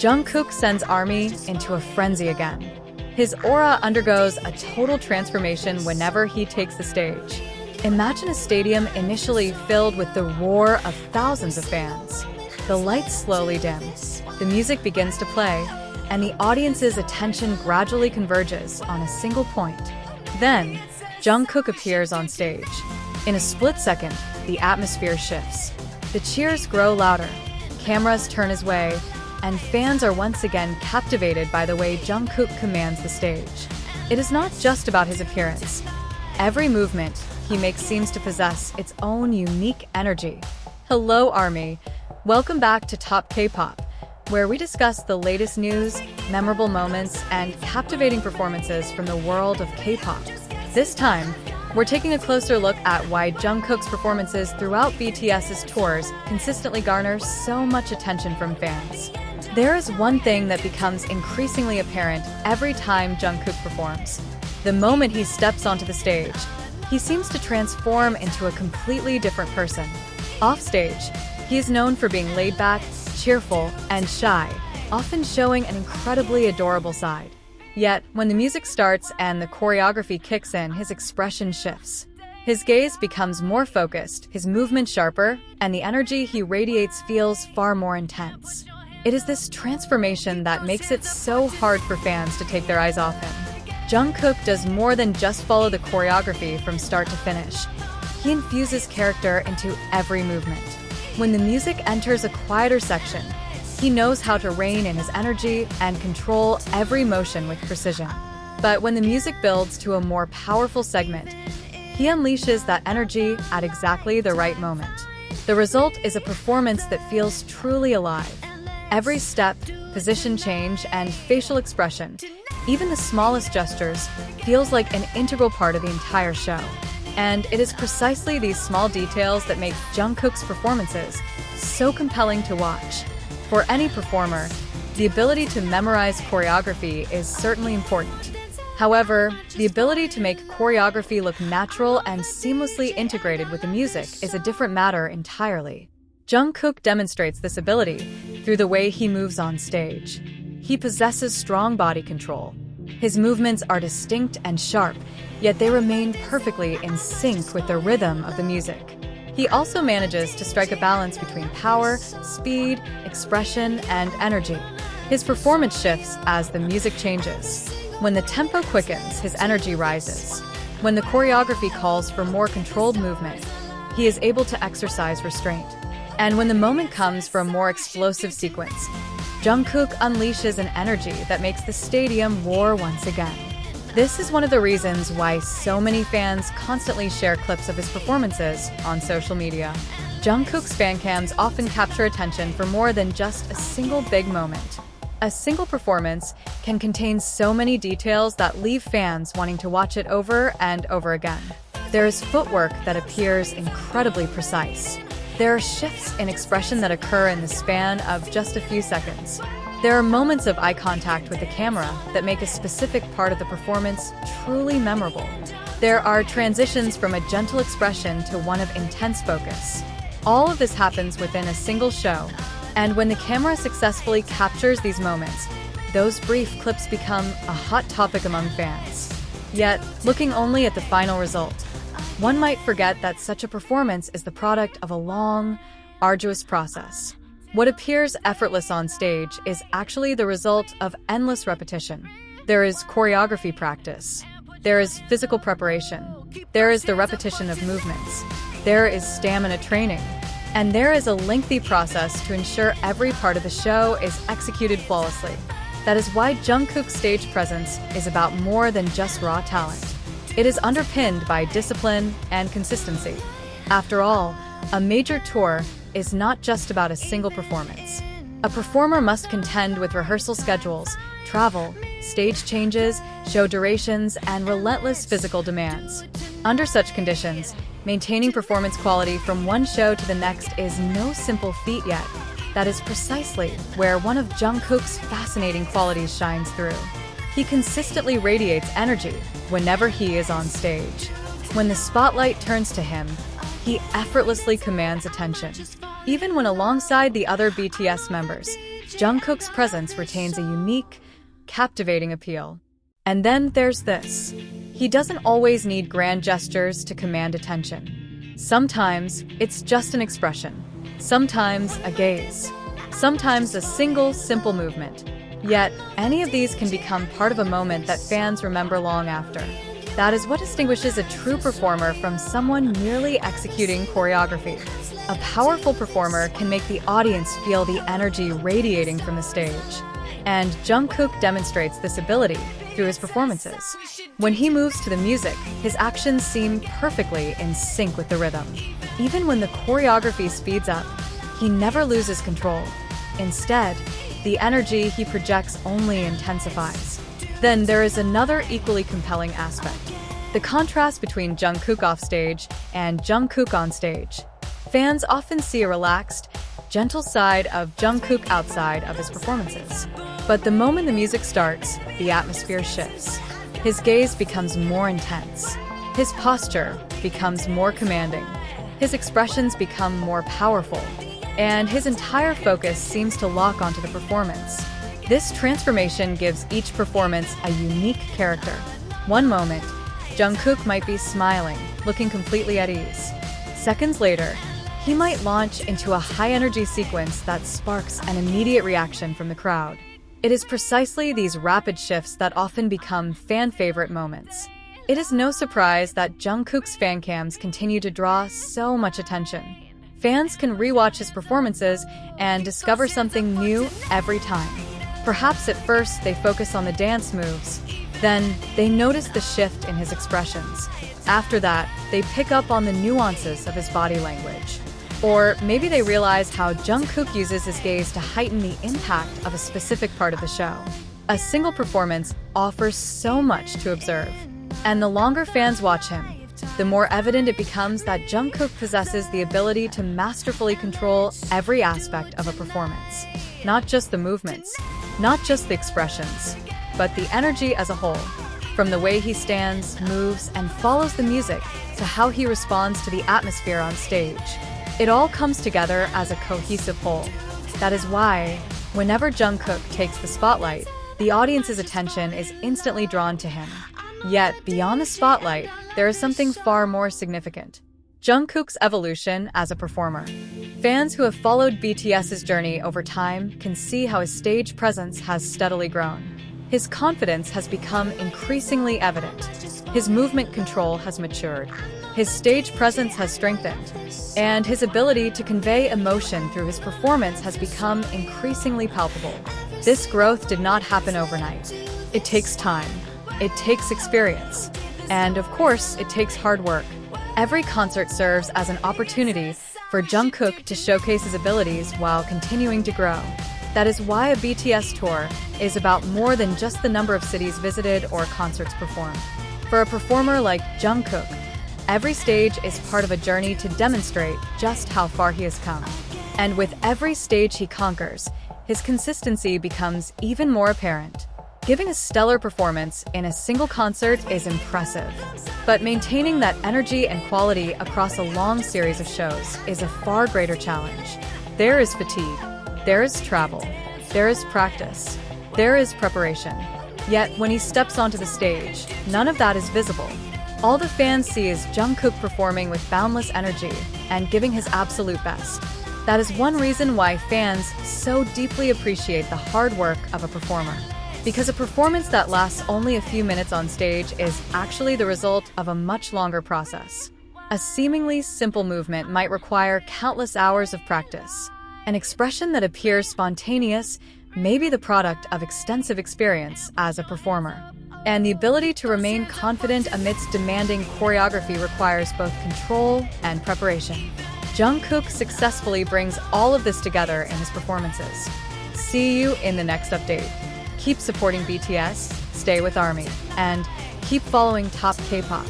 Jungkook sends ARMY into a frenzy again. His aura undergoes a total transformation whenever he takes the stage. Imagine a stadium initially filled with the roar of thousands of fans. The lights slowly dim, the music begins to play, and the audience's attention gradually converges on a single point. Then, Jungkook appears on stage. In a split second, the atmosphere shifts. The cheers grow louder, cameras turn his way, and fans are once again captivated by the way Jungkook commands the stage. It is not just about his appearance. Every movement he makes seems to possess its own unique energy. Hello, ARMY! Welcome back to Top K-pop, where we discuss the latest news, memorable moments, and captivating performances from the world of K-pop. This time, we're taking a closer look at why Jungkook's performances throughout BTS's tours consistently garner so much attention from fans. There is one thing that becomes increasingly apparent every time Jungkook performs. The moment he steps onto the stage, he seems to transform into a completely different person. Off stage, he is known for being laid back, cheerful, and shy, often showing an incredibly adorable side. Yet, when the music starts and the choreography kicks in, his expression shifts. His gaze becomes more focused, his movement sharper, and the energy he radiates feels far more intense. It is this transformation that makes it so hard for fans to take their eyes off him. Jungkook does more than just follow the choreography from start to finish. He infuses character into every movement. When the music enters a quieter section, he knows how to rein in his energy and control every motion with precision. But when the music builds to a more powerful segment, he unleashes that energy at exactly the right moment. The result is a performance that feels truly alive. Every step, position change, and facial expression, even the smallest gestures, feels like an integral part of the entire show. And it is precisely these small details that make Jungkook's performances so compelling to watch. For any performer, the ability to memorize choreography is certainly important. However, the ability to make choreography look natural and seamlessly integrated with the music is a different matter entirely. Jungkook demonstrates this ability through the way he moves on stage. He possesses strong body control. His movements are distinct and sharp, yet they remain perfectly in sync with the rhythm of the music. He also manages to strike a balance between power, speed, expression, and energy. His performance shifts as the music changes. When the tempo quickens, his energy rises. When the choreography calls for more controlled movement, he is able to exercise restraint. And when the moment comes for a more explosive sequence, Jungkook unleashes an energy that makes the stadium roar once again. This is one of the reasons why so many fans constantly share clips of his performances on social media. Jungkook's fancams often capture attention for more than just a single big moment. A single performance can contain so many details that leave fans wanting to watch it over and over again. There is footwork that appears incredibly precise. There are shifts in expression that occur in the span of just a few seconds. There are moments of eye contact with the camera that make a specific part of the performance truly memorable. There are transitions from a gentle expression to one of intense focus. All of this happens within a single show, and when the camera successfully captures these moments, those brief clips become a hot topic among fans. Yet, looking only at the final result, one might forget that such a performance is the product of a long, arduous process. What appears effortless on stage is actually the result of endless repetition. There is choreography practice. There is physical preparation. There is the repetition of movements. There is stamina training. And there is a lengthy process to ensure every part of the show is executed flawlessly. That is why Jungkook's stage presence is about more than just raw talent. It is underpinned by discipline and consistency. After all, a major tour is not just about a single performance. A performer must contend with rehearsal schedules, travel, stage changes, show durations, and relentless physical demands. Under such conditions, maintaining performance quality from one show to the next is no simple feat yet. That is precisely where one of Jungkook's fascinating qualities shines through. He consistently radiates energy whenever he is on stage. When the spotlight turns to him, he effortlessly commands attention. Even when alongside the other BTS members, Jungkook's presence retains a unique, captivating appeal. And then there's this. He doesn't always need grand gestures to command attention. Sometimes it's just an expression. Sometimes a gaze. Sometimes a single, simple movement. Yet, any of these can become part of a moment that fans remember long after. That is what distinguishes a true performer from someone merely executing choreography. A powerful performer can make the audience feel the energy radiating from the stage. And Jungkook demonstrates this ability through his performances. When he moves to the music, his actions seem perfectly in sync with the rhythm. Even when the choreography speeds up, he never loses control. Instead, the energy he projects only intensifies. Then there is another equally compelling aspect: the contrast between Jungkook offstage and Jungkook on stage. Fans often see a relaxed, gentle side of Jungkook outside of his performances. But the moment the music starts, the atmosphere shifts. His gaze becomes more intense. His posture becomes more commanding. His expressions become more powerful. And his entire focus seems to lock onto the performance. This transformation gives each performance a unique character. One moment, Jungkook might be smiling, looking completely at ease. Seconds later, he might launch into a high-energy sequence that sparks an immediate reaction from the crowd. It is precisely these rapid shifts that often become fan-favorite moments. It is no surprise that Jungkook's fan cams continue to draw so much attention. Fans can rewatch his performances and discover something new every time. Perhaps at first they focus on the dance moves. Then they notice the shift in his expressions. After that, they pick up on the nuances of his body language. Or maybe they realize how Jungkook uses his gaze to heighten the impact of a specific part of the show. A single performance offers so much to observe. And the longer fans watch him, the more evident it becomes that Jungkook possesses the ability to masterfully control every aspect of a performance. Not just the movements, not just the expressions, but the energy as a whole. From the way he stands, moves, and follows the music to how he responds to the atmosphere on stage. It all comes together as a cohesive whole. That is why, whenever Jungkook takes the spotlight, the audience's attention is instantly drawn to him. Yet, beyond the spotlight, there is something far more significant: Jungkook's evolution as a performer. Fans who have followed BTS's journey over time can see how his stage presence has steadily grown. His confidence has become increasingly evident. His movement control has matured. His stage presence has strengthened. And his ability to convey emotion through his performance has become increasingly palpable. This growth did not happen overnight. It takes time. It takes experience. And of course, it takes hard work. Every concert serves as an opportunity for Jungkook to showcase his abilities while continuing to grow. That is why a BTS tour is about more than just the number of cities visited or concerts performed. For a performer like Jungkook, every stage is part of a journey to demonstrate just how far he has come. And with every stage he conquers, his consistency becomes even more apparent. Giving a stellar performance in a single concert is impressive, but maintaining that energy and quality across a long series of shows is a far greater challenge. There is fatigue, there is travel, there is practice, there is preparation. Yet when he steps onto the stage, none of that is visible. All the fans see is Jungkook performing with boundless energy and giving his absolute best. That is one reason why fans so deeply appreciate the hard work of a performer. Because a performance that lasts only a few minutes on stage is actually the result of a much longer process. A seemingly simple movement might require countless hours of practice. An expression that appears spontaneous may be the product of extensive experience as a performer. And the ability to remain confident amidst demanding choreography requires both control and preparation. Jungkook successfully brings all of this together in his performances. See you in the next update. Keep supporting BTS, stay with ARMY, and keep following top K-pop.